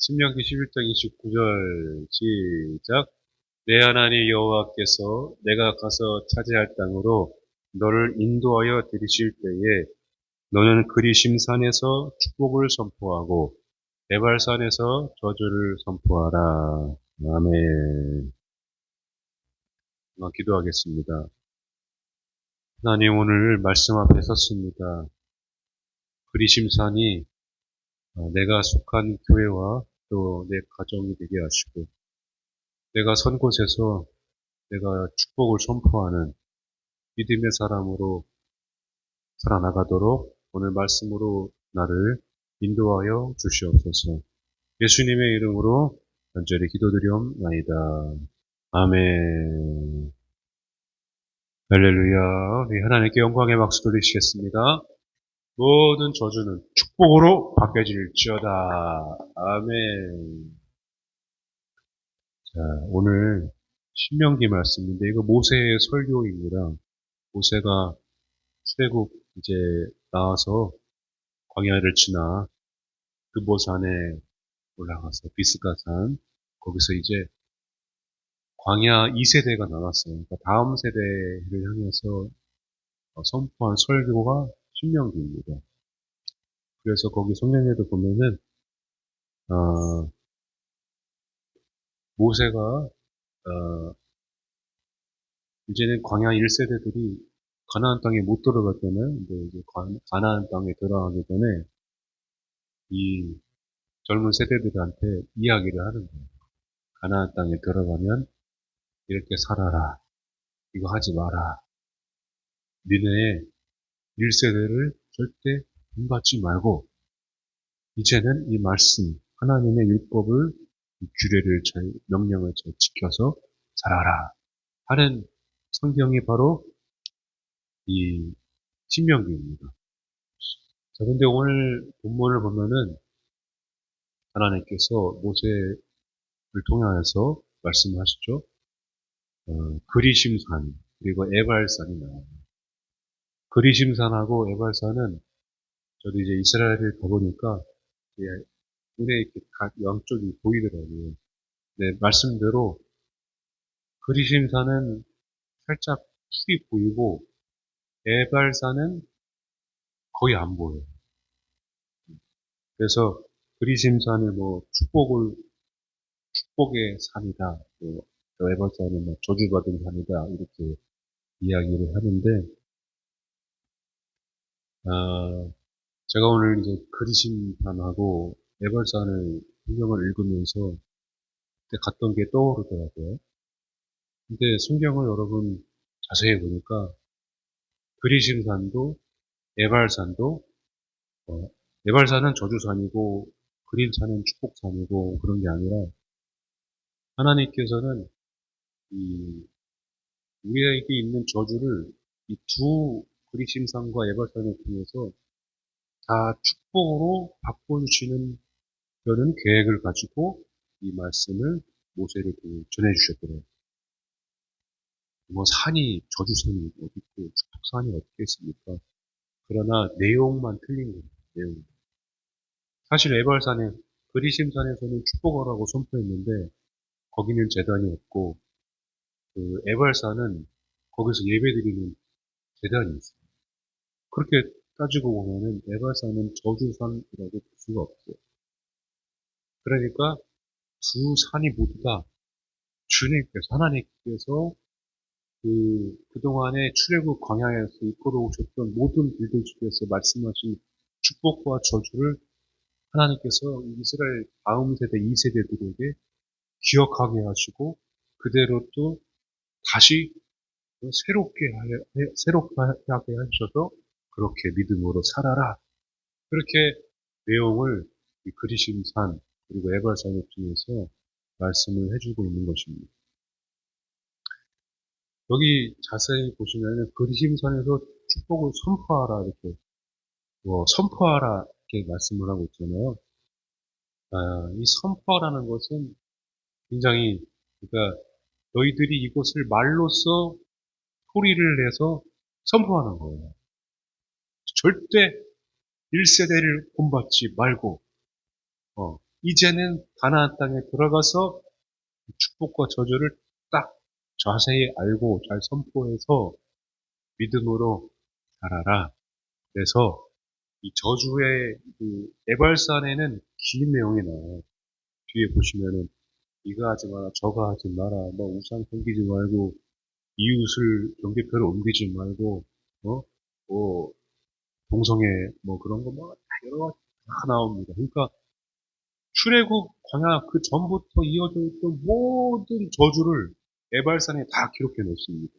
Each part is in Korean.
신명기 11장 29절 시작. 내 하나님 여호와께서 내가 가서 차지할 땅으로 너를 인도하여 들이실 때에 너는 그리심 산에서 축복을 선포하고 에발산에서 저주를 선포하라. 아멘. 기도하겠습니다. 하나님, 오늘 말씀 앞에 섰습니다. 그리심 산이 내가 속한 교회와 또 내 가정이 되게 하시고, 내가 선 곳에서 내가 축복을 선포하는 믿음의 사람으로 살아나가도록 오늘 말씀으로 나를 인도하여 주시옵소서. 예수님의 이름으로 간절히 기도드리옵나이다. 아멘. 할렐루야. 우리 하나님께 영광의 박수 돌리시겠습니다. 모든 저주는 축복으로 바뀌어질지어다. 아멘. 자, 오늘 신명기 말씀인데 이거 모세의 설교입니다. 모세가 출애굽 이제 나와서 광야를 지나 그보산에 올라가서 비스가산 거기서 이제 광야 2세대가 나왔어요. 그러니까 다음 세대를 향해서 선포한 설교가 신명기입니다. 그래서 거기 성경에도 보면은 모세가 이제는 광야 1세대들이 가나안 땅에 못 들어갔잖아요. 근데 이제 가나안 땅에 들어가기 전에 이 젊은 세대들한테 이야기를 하는 거예요. 가나안 땅에 들어가면 이렇게 살아라. 이거 하지 마라. 니네 1세대를 절대 본받지 말고 이제는 이 말씀, 하나님의 율법을, 규례를 명령을 잘 지켜서 살아라 하는 성경이 바로 이 신명기입니다. 자, 근데 오늘 본문을 보면은 하나님께서 모세를 통하여서 말씀하시죠. 그리심산 그리고 에발산이 나와요. 그리심산하고 에발산은 저도 이제 이스라엘을 가보니까 눈에 이렇게 각 양쪽이 보이더라고요. 네, 말씀대로 그리심산은 살짝 풀이 보이고 에발산은 거의 안 보여요. 그래서 그리심산을 뭐 축복의 산이다. 또 에발산은 뭐 저주받은 산이다. 이렇게 이야기를 하는데, 제가 오늘 이제 그리심산하고 에발산을 성경을 읽으면서 그때 갔던 게 떠오르더라고요. 근데 성경을 여러분 자세히 보니까 그리심산도 에발산도 에발산은 저주산이고 그림산은 축복산이고 그런 게 아니라 하나님께서는 이 우리에게 있는 저주를 이 두 그리심산과 에발산을 통해서 다 축복으로 바꿔주시는 그런 계획을 가지고 이 말씀을 모세를 전해 주셨더라고요. 뭐 산이 저주산이 어디 있고 축복산이 어떻게 있습니까? 그러나 내용만 틀린 거예요. 내용. 사실 에발산에 그리심산에서는 축복하라고 선포했는데 거기는 제단이 없고 그 에발산은 거기서 예배드리는 제단이 있어요. 그렇게 따지고 보면은 에발산은 저주산이라고 볼 수가 없어요. 그러니까 두 산이 모두 다 주님께서 하나님께서 그동안에 출애굽 광야에서 이끌어 오셨던 모든 일들 중에서 말씀하신 축복과 저주를 하나님께서 이스라엘 다음 세대 2세대들에게 기억하게 하시고 그대로 또 다시 새롭게 하게 하셔서 그렇게 믿음으로 살아라. 그렇게 내용을 이 그리심산 그리고 에발산을 통해서 말씀을 해주고 있는 것입니다. 여기 자세히 보시면 그리심산에서 축복을 선포하라 이렇게 선포하라 이렇게 말씀을 하고 있잖아요. 이 선포라는 것은 굉장히 그러니까 너희들이 이것을 말로써 소리를 내서 선포하는 거예요. 절대 1세대를 본받지 말고 이제는 가나안 땅에 들어가서 축복과 저주를 딱 자세히 알고 잘 선포해서 믿음으로 살아라. 그래서 이 저주의 그 에발산에는 긴 내용이 나와요. 뒤에 보시면은 이거 하지 마라, 저거 하지 마라, 뭐 우상 섬기지 말고 이웃을 경계표를 옮기지 말고 뭐 동성애 뭐 그런 거 뭐 여러 가지 다 나옵니다. 그러니까 출애굽 광야 그 전부터 이어져 있던 모든 저주를 에발산에 다 기록해 놓습니다.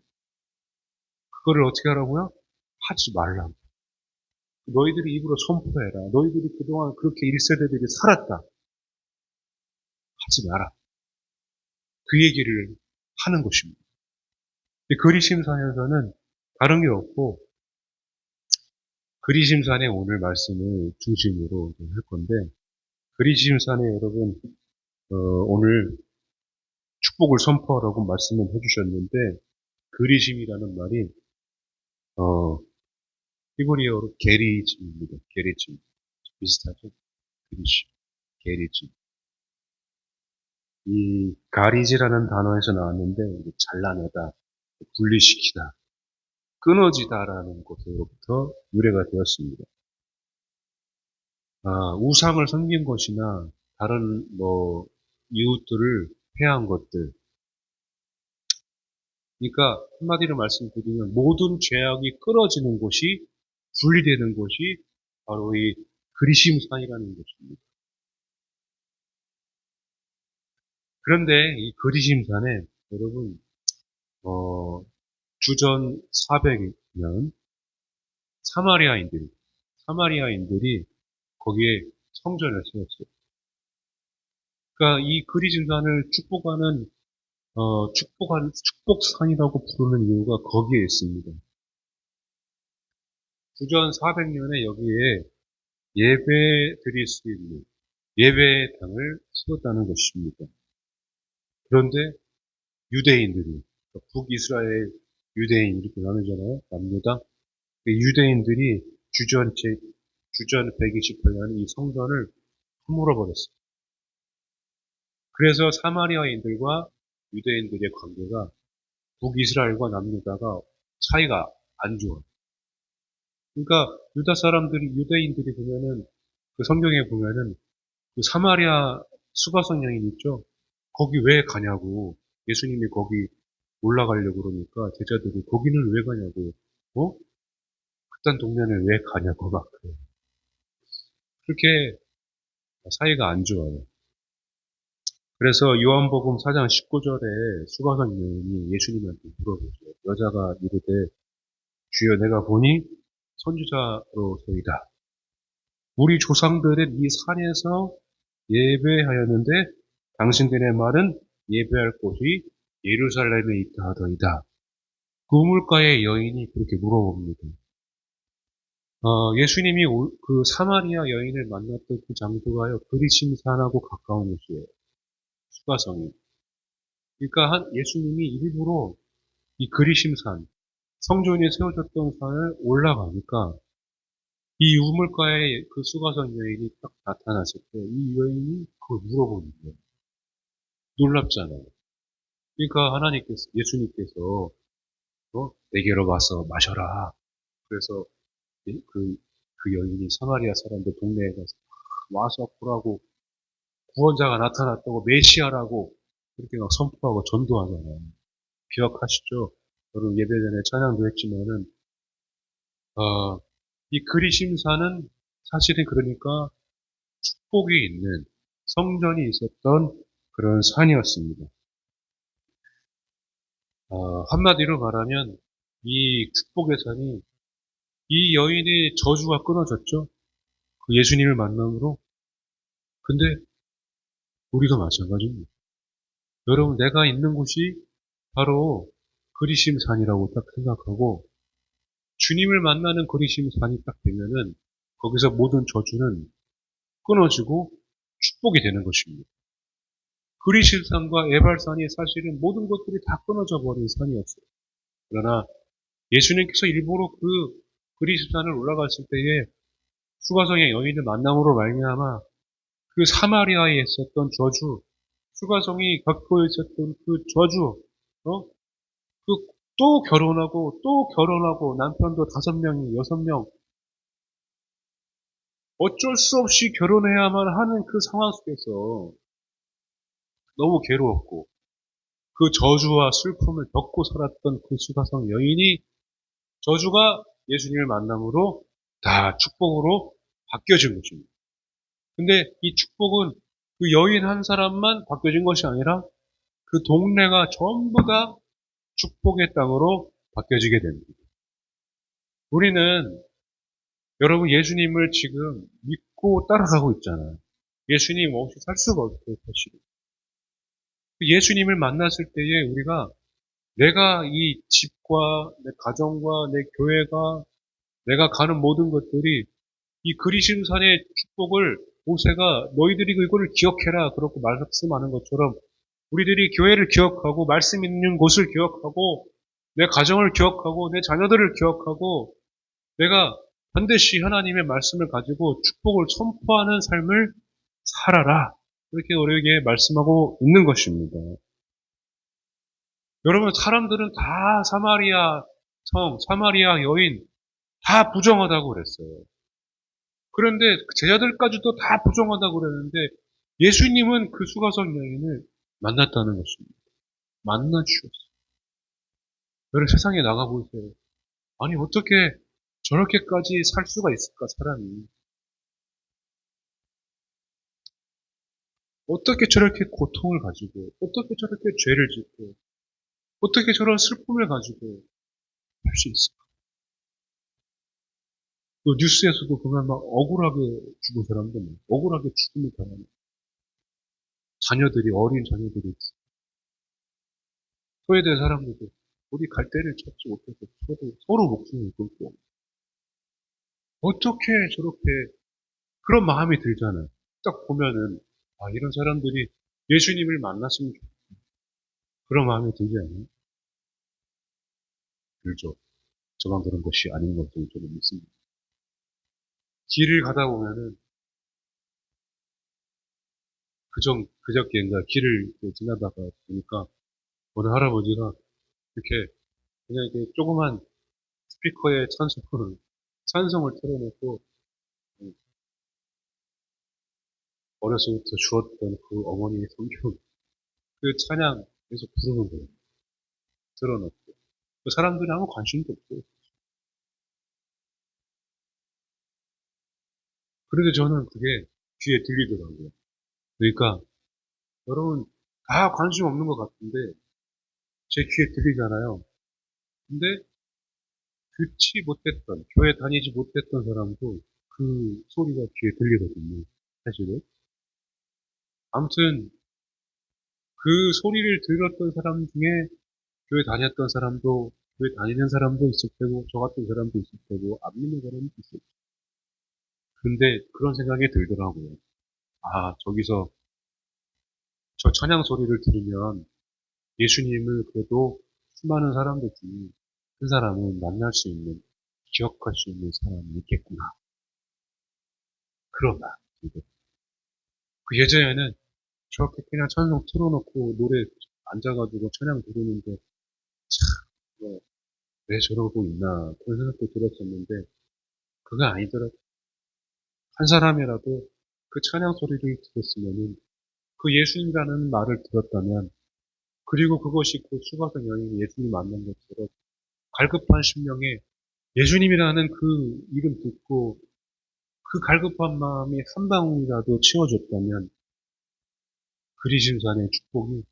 그거를 어떻게 하라고요? 하지 말라고. 너희들이 입으로 선포해라. 너희들이 그동안 그렇게 1세대들이 살았다. 하지 마라. 그 얘기를 하는 것입니다. 그리심산에서는 다른 게 없고 그리심산의 오늘 말씀을 중심으로 할 건데 그리심산에 여러분 오늘 축복을 선포하라고 말씀을 해주셨는데 그리심이라는 말이 어, 히브리어로 게리짐입니다. 게리짐 비슷하죠? 그리심, 게리짐. 이 가리지라는 단어에서 나왔는데 잘라내다, 분리시키다, 끊어지다라는 것으로부터 유래가 되었습니다. 우상을 섬긴 것이나 다른 뭐 이웃들을 해한 것들. 그러니까 한마디로 말씀드리면 모든 죄악이 끊어지는 곳이 분리되는 곳이 바로 이 그리심산이라는 것입니다. 그런데 이 그리심산에 여러분 주전 400년 사마리아인들이 거기에 성전을 세웠어요. 그러니까 이 그리심산을 축복산이라고 부르는 이유가 거기에 있습니다. 주전 400년에 여기에 예배 드릴 수 있는 예배의 당을 세웠다는 것입니다. 그런데 유대인들이, 그러니까 북이스라엘 유대인 이렇게 나누잖아요. 남유다. 유대인들이 주전 128년에 이 성전을 허물어버렸어요. 그래서 사마리아인들과 유대인들의 관계가 북이스라엘과 남유다가 사이가 안 좋아요. 그러니까 유대인들이 보면은 그 성경에 보면은 그 사마리아 수가성 여인 있죠? 거기 왜 가냐고. 예수님이 거기 올라가려고 그러니까 제자들이 거기는 왜 가냐고. 그딴 동네는 왜 가냐고 막 그래요. 그렇게 사이가 안 좋아요. 그래서 요한복음 4장 19절에 수가성 여인이 예수님한테 물어보죠. 여자가 이르되 주여 내가 보니 선지자로소이다. 우리 조상들은 이 산에서 예배하였는데 당신들의 말은 예배할 곳이 예루살렘에 있다 하더이다. 그 우물가의 여인이 그렇게 물어봅니다. 예수님이 그 사마리아 여인을 만났던 그 장소가요, 그리심산하고 가까운 곳이에요. 수가성이. 그러니까 예수님이 일부러 이 그리심산, 성전이 세워졌던 산을 올라가니까 이 우물가에 그 수가성 여인이 딱 나타났을 때 이 여인이 그걸 물어보는 거예요. 놀랍잖아요. 그러니까 예수님께서 내게로 와서 마셔라. 그래서 그 여인이 사마리아 사람들 동네에 가서 와서 보라고 구원자가 나타났다고 메시아라고 그렇게 막 선포하고 전도하잖아요. 기억하시죠? 여러분 예배 전에 찬양도 했지만은 이 그리심산은 사실은 그러니까 축복이 있는 성전이 있었던 그런 산이었습니다. 한마디로 말하면 이 축복의 산이 이 여인의 저주가 끊어졌죠. 그 예수님을 만남으로. 근데 우리도 마찬가지입니다. 여러분 내가 있는 곳이 바로 그리심산이라고 딱 생각하고 주님을 만나는 그리심산이 딱 되면은 거기서 모든 저주는 끊어지고 축복이 되는 것입니다. 그리심산과 에발산이 사실은 모든 것들이 다 끊어져 버린 산이었어요. 그러나 예수님께서 일부러 그 그리심산을 올라갔을 때에 수가성의 여인을 만남으로 말미암아 그 사마리아에 있었던 저주, 수가성이 겪고 있었던 그 저주, 어? 또 결혼하고, 또 결혼하고, 남편도 5명이, 6명, 어쩔 수 없이 결혼해야만 하는 그 상황 속에서 너무 괴로웠고, 그 저주와 슬픔을 겪고 살았던 그 수가성 여인이 저주가 예수님을 만남으로 다 축복으로 바뀌어진 것입니다. 근데 이 축복은 그 여인 한 사람만 바뀌어진 것이 아니라 그 동네가 전부 다 축복의 땅으로 바뀌어지게 됩니다. 우리는 여러분 예수님을 지금 믿고 따라가고 있잖아요. 예수님 없이 살 수가 없어요, 사실은. 예수님을 만났을 때에 우리가 내가 이 집과 내 가정과 내 교회가 내가 가는 모든 것들이 이 그리심산의 축복을 모세가 너희들이 이거를 기억해라 그렇게 말씀하는 것처럼 우리들이 교회를 기억하고 말씀 있는 곳을 기억하고 내 가정을 기억하고 내 자녀들을 기억하고 내가 반드시 하나님의 말씀을 가지고 축복을 선포하는 삶을 살아라. 그렇게 우리에게 말씀하고 있는 것입니다. 여러분 사람들은 다 사마리아 성, 사마리아 여인 다 부정하다고 그랬어요. 그런데 제자들까지도 다 부정하다고 그랬는데 예수님은 그 수가성 여인을 만났다는 것입니다. 만나 주셨어요. 여러분 세상에 나가보세요. 아니 어떻게 저렇게까지 살 수가 있을까 사람이. 어떻게 저렇게 고통을 가지고 어떻게 저렇게 죄를 짓고 어떻게 저런 슬픔을 가지고 할 수 있을까. 또 뉴스에서도 보면 막 억울하게 죽은 사람들, 억울하게 죽음을 당하는 자녀들이, 어린 자녀들이 소외된 사람들도 어디 갈 데를 찾지 못해서 서로 목숨을 걸고 어떻게 저렇게 그런 마음이 들잖아요. 딱 보면은 아 이런 사람들이 예수님을 만났으면 좋겠다. 그런 마음이 들지 않아요? 들죠. 저만 그런 것이 아닌 것을 저는 믿습니다. 길을 가다 보면은 그저께인가 길을 이렇게 지나다가 보니까 어느 할아버지가 이렇게 그냥 이렇게 조그만 스피커에 찬송을 틀어놓고 어려서부터 주었던 그 어머니의 성경 그 찬양 계속 부르는 거예요. 틀어놓고 그 사람들이 아무 관심도 없고 그런데 저는 그게 귀에 들리더라고요. 그러니까 여러분 다 관심 없는 것 같은데 제 귀에 들리잖아요. 근데 듣지 못했던 교회 다니지 못했던 사람도 그 소리가 귀에 들리거든요. 사실은 아무튼 그 소리를 들었던 사람 중에 교회 다녔던 사람도 교회 다니는 사람도 있을 테고 저 같은 사람도 있을 테고 안 믿는 사람도 있을 테고 근데 그런 생각이 들더라고요. 아 저기서 저 찬양 소리를 들으면 예수님을 그래도 수많은 사람들 중에 한 사람은 만날 수 있는 기억할 수 있는 사람이 있겠구나. 그러나 그 예전에는 저렇게 그냥 찬송 틀어놓고 노래 앉아가지고 찬양 부르는데 뭐, 왜 저러고 있나 그런 생각도 들었었는데 그거 아니더라고요. 한 사람이라도 그 찬양 소리를 들었으면은 그 예수님이라는 말을 들었다면 그리고 그것이 그 수가성 여인이 예수님 만난 것처럼 갈급한 심령에 예수님이라는 그 이름 듣고 그 갈급한 마음이 한 방울이라도 치워줬다면 그리심산의 축복이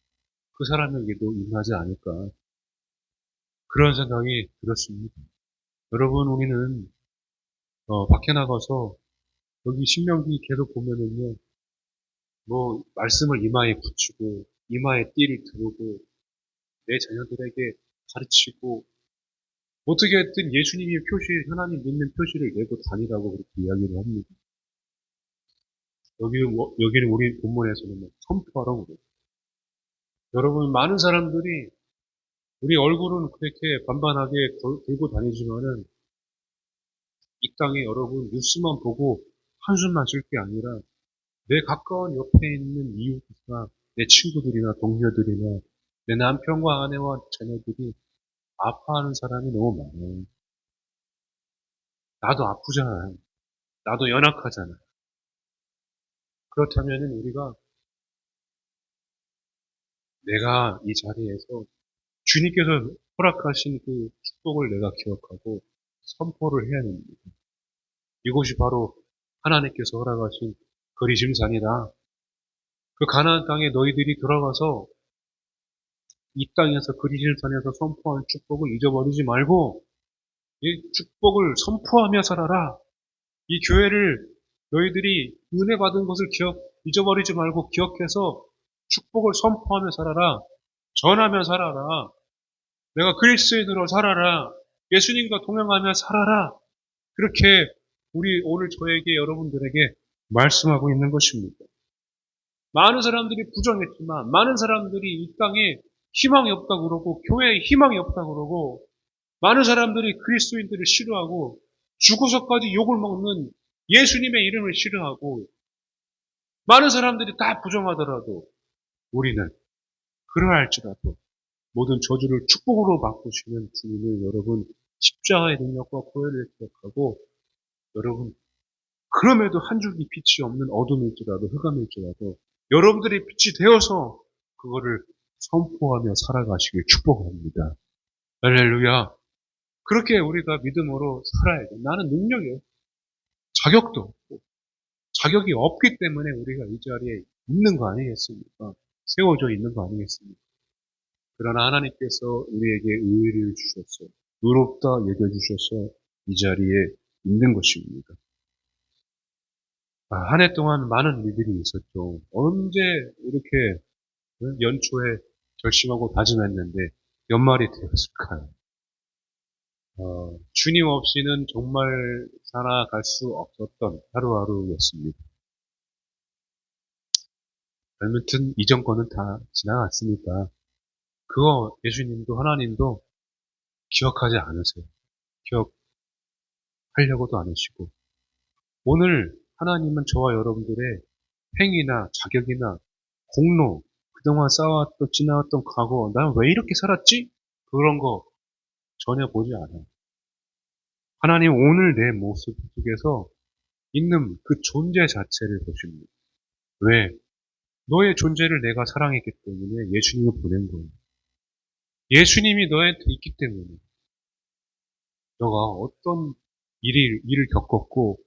그 사람에게도 임하지 않을까 그런 생각이 들었습니다. 여러분 우리는 밖에 나가서 여기 신명기 계속 보면은요 뭐 말씀을 이마에 붙이고 이마에 띠를 두르고 내 자녀들에게 가르치고 어떻게든 예수님의 표시, 하나님 믿는 표시를 내고 다니라고 그렇게 이야기를 합니다. 여기는 우리 본문에서는 뭐 선포하라고 그래요. 여러분, 많은 사람들이 우리 얼굴은 그렇게 반반하게 들고 다니지만은 이 땅에 여러분 뉴스만 보고 한숨만 쉴 게 아니라 내 가까운 옆에 있는 이웃이나 내 친구들이나 동료들이나 내 남편과 아내와 자녀들이 아파하는 사람이 너무 많아요. 나도 아프잖아요. 나도 연약하잖아요. 그렇다면 우리가 내가 이 자리에서 주님께서 허락하신 그 축복을 내가 기억하고 선포를 해야 됩니다. 이곳이 바로 하나님께서 허락하신 그리심산이다. 그 가나안 땅에 너희들이 들어가서 이 땅에서 그리심산에서 선포한 축복을 잊어버리지 말고 이 축복을 선포하며 살아라. 이 교회를 너희들이 은혜 받은 것을 잊어버리지 말고 기억해서 축복을 선포하며 살아라. 전하며 살아라. 내가 그리스도인으로 살아라. 예수님과 동행하며 살아라. 그렇게 우리 오늘 저에게 여러분들에게 말씀하고 있는 것입니다. 많은 사람들이 부정했지만 많은 사람들이 이 땅에 희망이 없다고 그러고 교회에 희망이 없다고 그러고 많은 사람들이 그리스도인들을 싫어하고 죽어서까지 욕을 먹는 예수님의 이름을 싫어하고 많은 사람들이 다 부정하더라도 우리는 그러할지라도 모든 저주를 축복으로 바꾸시는 주님을 여러분 십자가의 능력과 보혈을 기억하고 여러분 그럼에도 한 줄기 빛이 없는 어둠일지라도 흑암일지라도 여러분들이 빛이 되어서 그거를 선포하며 살아가시길 축복합니다. 할렐루야. 그렇게 우리가 믿음으로 살아야 돼. 나는 능력이 없고 자격도 없고 자격이 없기 때문에 우리가 이 자리에 있는 거 아니겠습니까? 세워져 있는 거 아니겠습니까? 그러나 하나님께서 우리에게 의를 주셨어요. 의롭다 여겨주셔서 이 자리에 있는 것입니다. 한 해 동안 많은 일들이 있었죠. 언제 이렇게 연초에 결심하고 다짐했는데 연말이 되었을까요? 주님 없이는 정말 살아갈 수 없었던 하루하루였습니다. 아무튼 이전 거는 다 지나갔으니까 그거 예수님도 하나님도 기억하지 않으세요. 기억하려고도 안 하시고 오늘 하나님은 저와 여러분들의 행위나 자격이나 공로, 그동안 쌓아왔던 지나왔던 과거, 난 왜 이렇게 살았지? 그런 거 전혀 보지 않아요. 하나님 오늘 내 모습 속에서 있는 그 존재 자체를 보십니다. 왜? 너의 존재를 내가 사랑했기 때문에 예수님을 보낸 거예요. 예수님이 너한테 있기 때문에 너가 어떤 일을 겪었고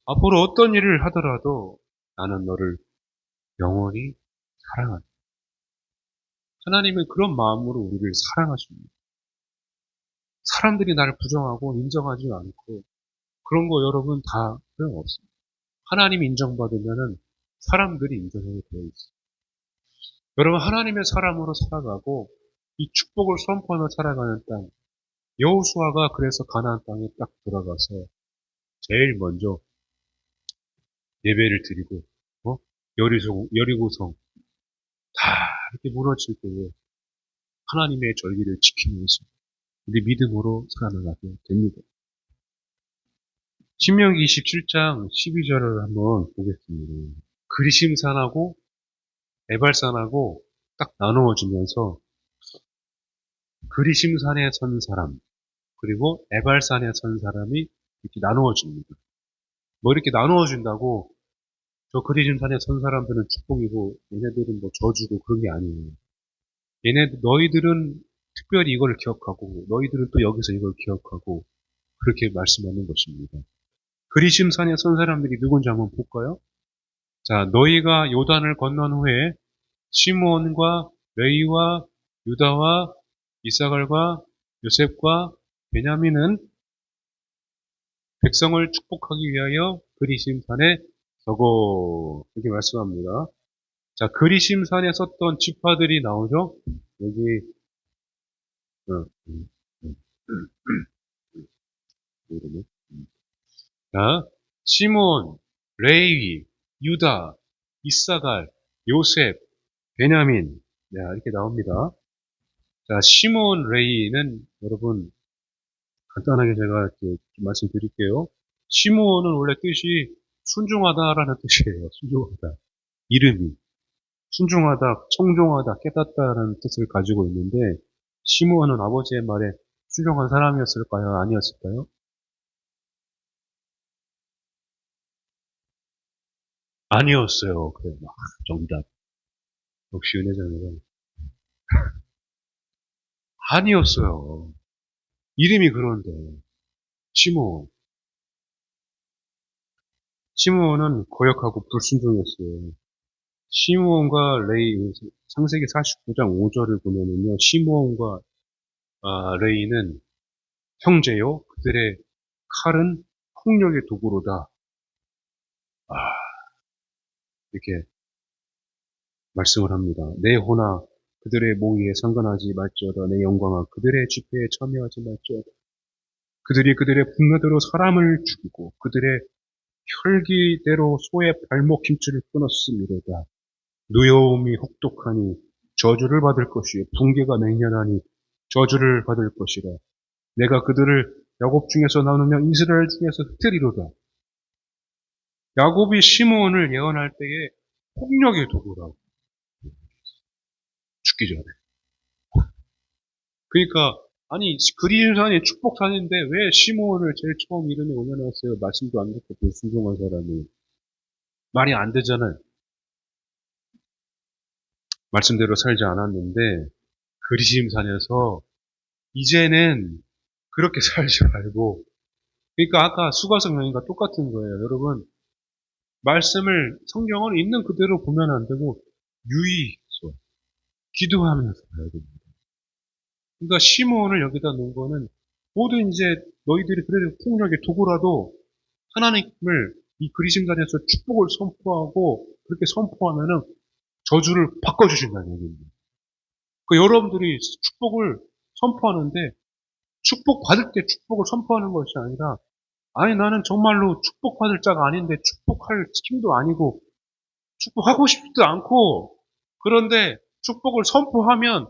앞으로 어떤 일을 하더라도 나는 너를 영원히 사랑한다. 하나님은 그런 마음으로 우리를 사랑하십니다. 사람들이 나를 부정하고 인정하지 않고 그런 거 여러분 다 소용없습니다. 하나님 인정받으면은 사람들이 인정하게 되어 있어요. 여러분 하나님의 사람으로 살아가고 이 축복을 선포하며 살아가는 땅. 여호수아가 그래서 가나안 땅에 딱 들어가서 제일 먼저 예배를 드리고 여리고성 다 이렇게 무너질 때에 하나님의 절기를 지키면서 우리 믿음으로 살아나가게 됩니다. 신명기 27장 12절을 한번 보겠습니다. 그리심산하고 에발산하고 딱 나누어지면서 그리심산에 선 사람 그리고 에발산에 선 사람이 이렇게 나누어집니다. 뭐 이렇게 나누어진다고 저 그리심산에 선 사람들은 축복이고 얘네들은 뭐 저주고 그런 게 아니에요. 너희들은 특별히 이걸 기억하고 너희들은 또 여기서 이걸 기억하고 그렇게 말씀하는 것입니다. 그리심산에 선 사람들이 누군지 한번 볼까요? 자, 너희가 요단을 건넌 후에 시므온과 레위와 유다와 이사갈과 요셉과 베냐민은 백성을 축복하기 위하여 그리심산에 서고 이렇게 말씀합니다. 자, 그리심산에 섰던 지파들이 나오죠. 여기 어, 음, 음, 이름이. 자, 시몬, 레위, 유다, 이사갈, 요셉, 베냐민. 네, 이렇게 나옵니다. 자, 시몬 레이는 여러분 간단하게 제가 이렇게 좀 말씀드릴게요. 시몬은 원래 뜻이 순종하다라는 뜻이에요. 순종하다. 이름이 순종하다, 청종하다, 깨닫다라는 뜻을 가지고 있는데 시므온은 아버지의 말에 순종한 사람이었을까요? 아니었을까요? 아니었어요. 그래, 막 정답. 역시 은혜자매가 아니었어요. 이름이 그런데 시므온. 시므온은 거역하고 불순종했어요. 시므온과 레이, 창세기 49장 5절을 보면은요, 시므온과 레이는 형제요, 그들의 칼은 폭력의 도구로다. 아, 이렇게 말씀을 합니다. 내 호나 그들의 모의에 상관하지 말지어다. 내 영광아 그들의 집회에 참여하지 말지어다. 그들이 그들의 분노대로 사람을 죽이고 그들의 혈기대로 소의 발목 힘줄을 끊었음이로다. 노여움이 혹독하니 저주를 받을 것이요 붕괴가 맹렬하니 저주를 받을 것이라. 내가 그들을 야곱 중에서 나누며 이스라엘 중에서 흩으리로다. 야곱이 시므온을 예언할 때에 폭력의 도구라고 죽기 전에. 그러니까 아니 그리움산이 축복산인데 왜 시므온을 제일 처음 이름에 올려놨어요? 말씀도 안 듣고 불순종한 사람이. 말이 안 되잖아요. 말씀대로 살지 않았는데 그리심산에서 이제는 그렇게 살지 말고, 그러니까 아까 수가성 여인과 똑같은 거예요. 여러분, 말씀을 성경을 있는 그대로 보면 안 되고 유의해서 기도하면서 봐야 됩니다. 그러니까 시므온을 여기다 놓은 거는 모든 이제 너희들이 그래도 폭력의 도구라도 하나님을 이 그리심산에서 축복을 선포하고 그렇게 선포하면은 저주를 바꿔주신다는 얘기입니다. 그 여러분들이 축복을 선포하는데 축복받을 때 축복을 선포하는 것이 아니라 아니 나는 정말로 축복받을 자가 아닌데 축복할 힘도 아니고 축복하고 싶지도 않고 그런데 축복을 선포하면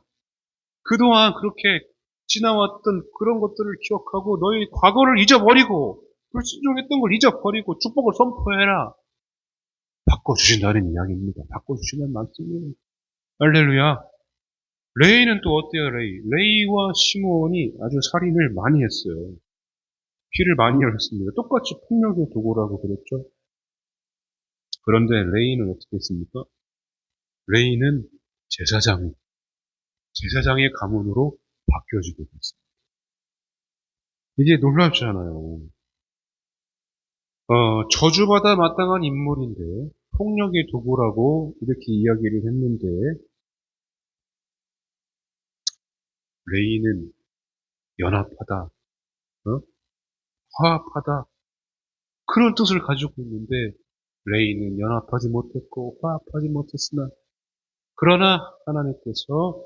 그동안 그렇게 지나왔던 그런 것들을 기억하고 너희 과거를 잊어버리고 불순종했던 걸 잊어버리고 축복을 선포해라. 바꿔주신다는 이야기입니다. 바꿔주시는 말씀이에요. 할렐루야. 레이는 또 어때요, 레이? 레이와 시므온이 아주 살인을 많이 했어요. 피를 많이 흘렸습니다. 똑같이 폭력의 도구라고 그랬죠. 그런데 레이는 어떻게 했습니까? 레이는 제사장의 가문으로 바뀌어지게 됐습니다. 이게 놀랍잖아요. 저주받아 마땅한 인물인데 폭력의 도구라고 이렇게 이야기를 했는데 레이는 연합하다, 어? 화합하다 그런 뜻을 가지고 있는데 레이는 연합하지 못했고 화합하지 못했으나 그러나 하나님께서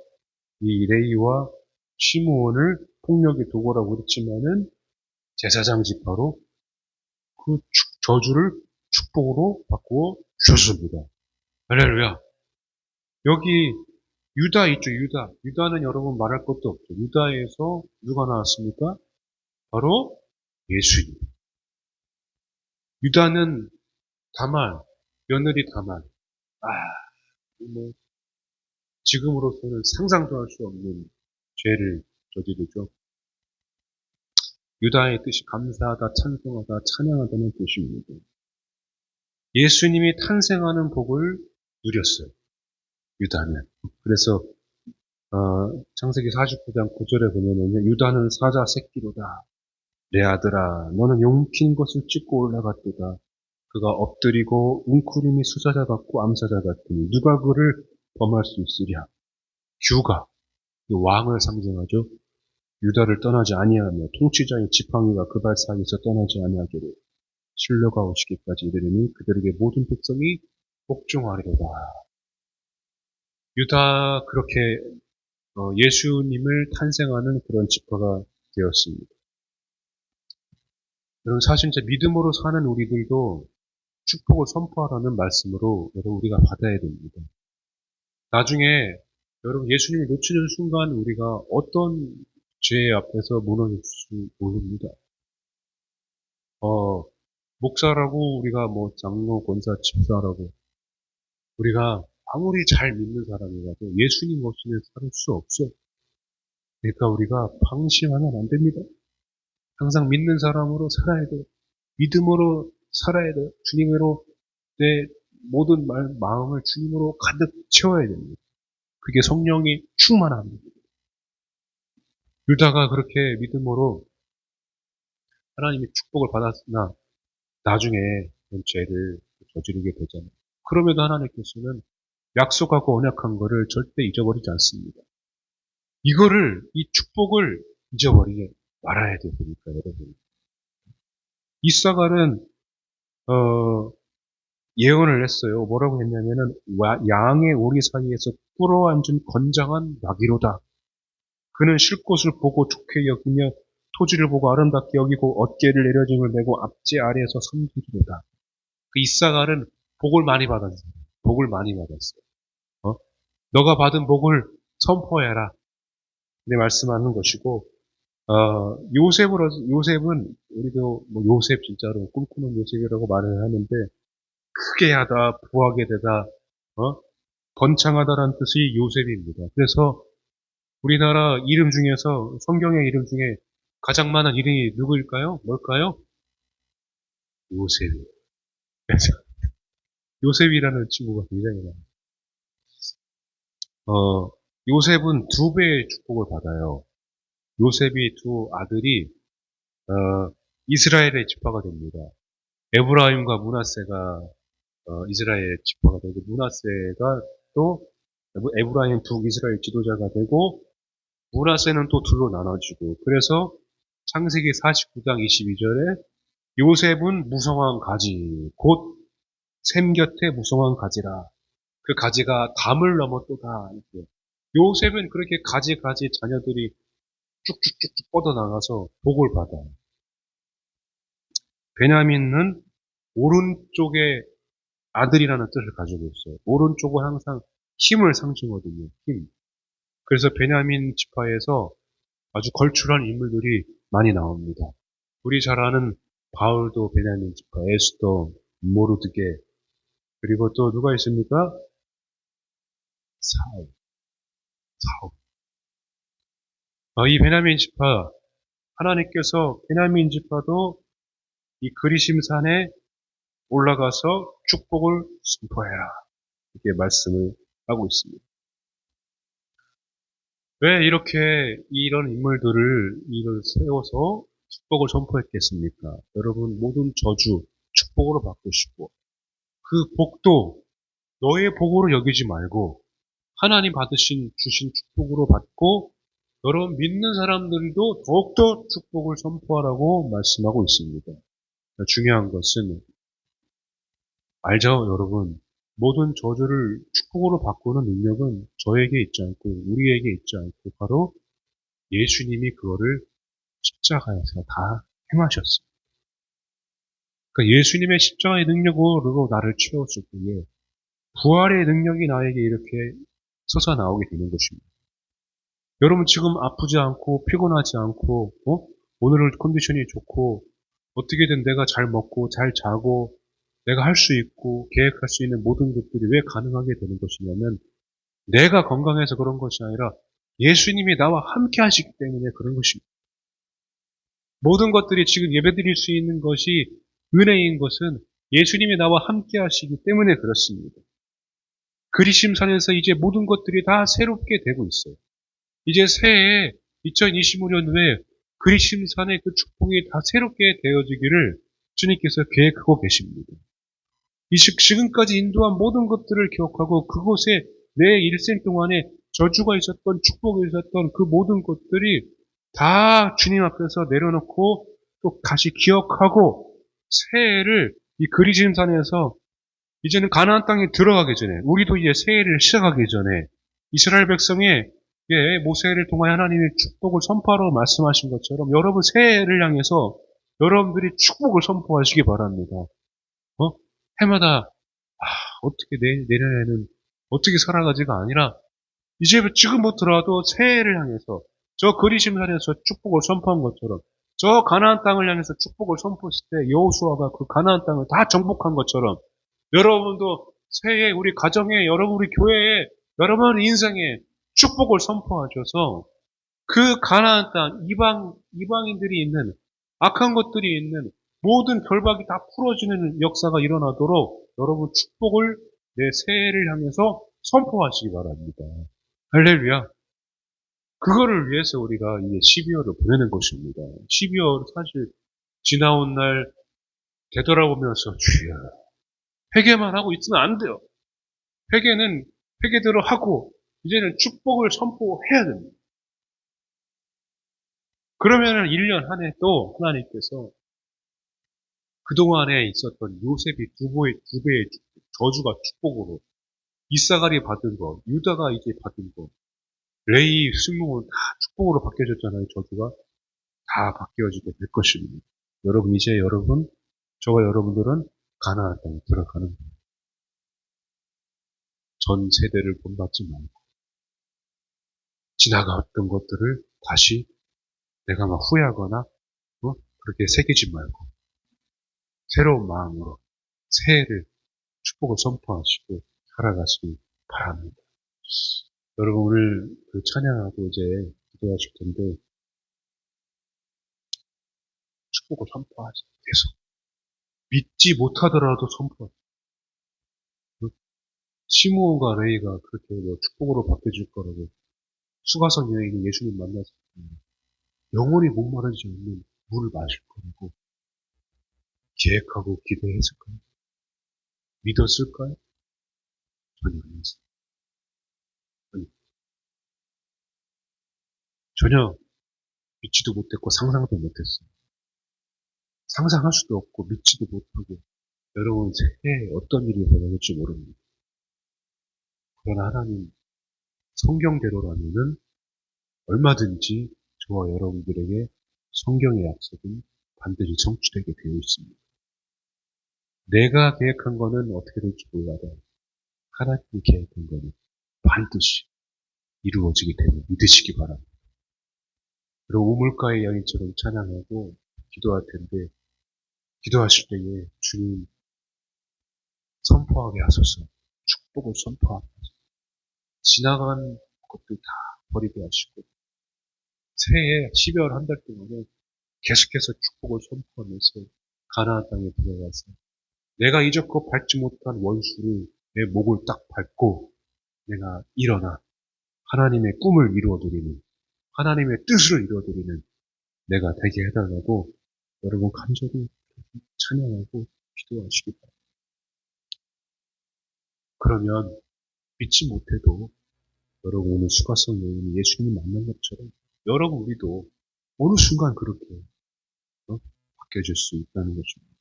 이 레이와 시므온을 폭력의 도구라고 그랬지만은 제사장 지파로 그 저주를 축복으로 바꾸어 주셨습니다. 할렐루야. 여기 유다 있죠, 유다. 유다는 여러분 말할 것도 없죠. 유다에서 누가 나왔습니까? 바로 예수님. 유다는 다말, 며느리 다말. 아, 뭐, 지금으로서는 상상도 할 수 없는 죄를 저지르죠. 유다의 뜻이 감사하다, 찬송하다, 찬양하다는 뜻입니다. 예수님이 탄생하는 복을 누렸어요. 유다는. 그래서 창세기 49장 9절에 보면은요. 유다는 사자 새끼로다. 내 아들아 너는 용킨 것을 찍고 올라갔도다. 그가 엎드리고 웅크림이 수사자 같고 암사자 같으니 누가 그를 범할 수 있으랴. 규가 그 왕을 상징하죠. 유다를 떠나지 아니하며 통치자인 지팡이가 그 발 사이에서 떠나지 아니하기를 신뢰가 오시기까지 이르니 그들에게 모든 백성이 복종하리로다. 유다 그렇게 예수님을 탄생하는 그런 지파가 되었습니다. 여러분 사실 이제 믿음으로 사는 우리들도 축복을 선포하라는 말씀으로 여러분 우리가 받아야 됩니다. 나중에 여러분 예수님을 놓치는 순간 우리가 어떤 죄 앞에서 무너질지 모릅니다. 목사라고 우리가 뭐 장로, 권사, 집사라고 우리가 아무리 잘 믿는 사람이라도 예수님 없이는 살 수 없어요. 그러니까 우리가 방심하면 안 됩니다. 항상 믿는 사람으로 살아야 돼요. 믿음으로 살아야 돼요. 주님으로 내 모든 마음을 주님으로 가득 채워야 됩니다. 그게 성령이 충만합니다. 유다가 그렇게 믿음으로 하나님의 축복을 받았으나 나중에 그런 죄를 저지르게 되잖아요. 그럼에도 하나님께서는 약속하고 언약한 거를 절대 잊어버리지 않습니다. 이 축복을 잊어버리게 말아야 되니까, 여러분. 이사갈은, 예언을 했어요. 뭐라고 했냐면은, 양의 오리 사이에서 꿇어앉은 건장한 나귀로다. 그는 쉴 곳을 보고 좋게 여기며 토지를 보고 아름답게 여기고 어깨를 내려짐을 메고 앞제 아래에서 섬기리로다. 그 이사갈은 복을 많이 받았어요. 복을 많이 받았어요. 너가 받은 복을 선포해라. 내 말씀하는 것이고, 요셉은, 우리도 뭐 요셉 진짜로 꿈꾸는 요셉이라고 말을 하는데, 크게 하다, 부하게 되다, 번창하다라는 뜻이 요셉입니다. 그래서 우리나라 이름 중에서, 성경의 이름 중에 가장 많은 이름이 누구일까요? 뭘까요? 요셉이에요. 그래서 요셉이라는 친구가 굉장히 많아요. 요셉은 두 배의 축복을 받아요. 요셉이 두 아들이 이스라엘의 지파가 됩니다. 에브라임과 므낫세가 이스라엘 지파가 되고 므낫세가 또 에브라임 북이스라엘 지도자가 되고 므낫세는 또 둘로 나눠지고 그래서 창세기 49장 22절에 요셉은 무성한 가지 곧 샘 곁에 무성한 가지라 그 가지가 담을 넘었도다 이렇게 요셉은 그렇게 가지 자녀들이 쭉쭉쭉쭉 뻗어나가서 복을 받아요. 베냐민은 오른쪽에 아들이라는 뜻을 가지고 있어요. 오른쪽은 항상 힘을 상징하거든요. 힘. 그래서 베냐민 지파에서 아주 걸출한 인물들이 많이 나옵니다. 우리 잘 아는 바울도 베냐민 지파, 에스더, 모르드게, 그리고 또 누가 있습니까? 사울. 이 베냐민 지파, 하나님께서 베냐민 지파도 이 그리심산에 올라가서 축복을 선포해라. 이렇게 말씀을 하고 있습니다. 왜 이렇게 이런 인물들을 세워서 축복을 선포했겠습니까? 여러분 모든 저주 축복으로 바꾸시고 그 복도 너의 복으로 여기지 말고 하나님 주신 축복으로 받고 여러분 믿는 사람들도 더욱더 축복을 선포하라고 말씀하고 있습니다. 중요한 것은 알죠, 여러분? 모든 저주를 축복으로 바꾸는 능력은 저에게 있지 않고 우리에게 있지 않고 바로 예수님이 그거를 십자가에서 다 행하셨어요. 그러니까 예수님의 십자가의 능력으로 나를 채웠을 때에 부활의 능력이 나에게 이렇게 솟아 나오게 되는 것입니다. 여러분 지금 아프지 않고 피곤하지 않고 오늘은 컨디션이 좋고 어떻게든 내가 잘 먹고 잘 자고 내가 할 수 있고 계획할 수 있는 모든 것들이 왜 가능하게 되는 것이냐면 내가 건강해서 그런 것이 아니라 예수님이 나와 함께 하시기 때문에 그런 것입니다. 모든 것들이 지금 예배드릴 수 있는 것이 은혜인 것은 예수님이 나와 함께 하시기 때문에 그렇습니다. 그리심산에서 이제 모든 것들이 다 새롭게 되고 있어요. 이제 새해 2025년 후에 그리심산의 그 축복이 다 새롭게 되어지기를 주님께서 계획하고 계십니다. 지금까지 인도한 모든 것들을 기억하고 그곳에 내 일생 동안에 저주가 있었던 축복이 있었던 그 모든 것들이 다 주님 앞에서 내려놓고 또 다시 기억하고 새해를 이 그리심산에서 이제는 가나안 땅에 들어가기 전에 우리도 이제 새해를 시작하기 전에 이스라엘 백성의 모세를 통하여 하나님의 축복을 선포하라고 말씀하신 것처럼 여러분 새해를 향해서 여러분들이 축복을 선포하시기 바랍니다. 해마다 어떻게 내년에는 어떻게 살아가지가 아니라 이제 지금부터라도 새해를 향해서 저 그리심산에서 축복을 선포한 것처럼 저 가나안 땅을 향해서 축복을 선포했을 때 여호수아가 그 가나안 땅을 다 정복한 것처럼 여러분도 새해 우리 가정에, 여러분 우리 교회에, 여러분 인생에 축복을 선포하셔서 그 가나안 땅, 이방인들이 있는 악한 것들이 있는 모든 결박이 다 풀어지는 역사가 일어나도록 여러분 축복을 내 새해를 향해서 선포하시기 바랍니다. 할렐루야. 그거를 위해서 우리가 이 12월을 보내는 것입니다. 12월 사실 지나온 날 되돌아보면서 주여 회개만 하고 있으면 안 돼요. 회개대로 하고 이제는 축복을 선포해야 됩니다. 그러면은 1년 한 해 또 하나님께서 그동안에 있었던 요셉이 두 배의 저주가 축복으로 이사갈이 받은 거, 유다가 이제 받은 거, 레이, 스므온 다 축복으로 바뀌어졌잖아요. 저주가 다 바뀌어지게 될 것입니다. 여러분 이제 저와 여러분들은 가나안 땅에 들어가는 거예요. 전 세대를 본받지 말고 지나갔던 것들을 다시 내가 막 후회하거나 그렇게 새기지 말고 새로운 마음으로 새해를 축복을 선포하시고 살아가시기 바랍니다. 여러분 오늘 그 찬양하고 이제 기도하실 텐데 축복을 선포하세요. 계속 믿지 못하더라도 선포하세요. 시므온과 레이가 그렇게 뭐 축복으로 바뀌어질 거라고 수가성 여인이 예수님 만났을 때 영원히 목마르지 않는 물을 마실 거라고 계획하고 기대했을까요? 믿었을까요? 전혀 아니었어요. 전혀 믿지도 못했고 상상도 못했어요. 상상할 수도 없고 믿지도 못하고 여러분 새해에 어떤 일이 벌어질지 모릅니다. 그러나 하나님 성경대로라면은 얼마든지 저와 여러분들에게 성경의 약속은 반드시 성취되게 되어 있습니다. 내가 계획한 거는 어떻게 될지 몰라도 하나님이 계획한 거는 반드시 이루어지기 때문에 믿으시기 바랍니다. 그리고 우물가의 여인처럼 찬양하고 기도할 텐데 기도하실 때에 주님 선포하게 하소서 축복을 선포하게 하소서 지나간 것들 다 버리게 하시고 새해 12월 한 달 동안에 계속해서 축복을 선포하면서 가나안 땅에 들어가서 내가 이적껏 밟지 못한 원수를 내 목을 딱 밟고 내가 일어나 하나님의 꿈을 이루어드리는 하나님의 뜻을 이루어드리는 내가 되게 해달라고 여러분 간절히 찬양하고 기도하시기 바랍니다. 그러면 믿지 못해도 여러분 오늘 수가성 여인이 예수님 만난 것처럼 여러분 우리도 어느 순간 그렇게 바뀌어질 수 있다는 것입니다.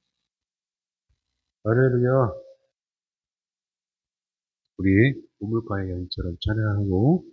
할렐루야. 우리 우물가의 여인처럼 찬양하고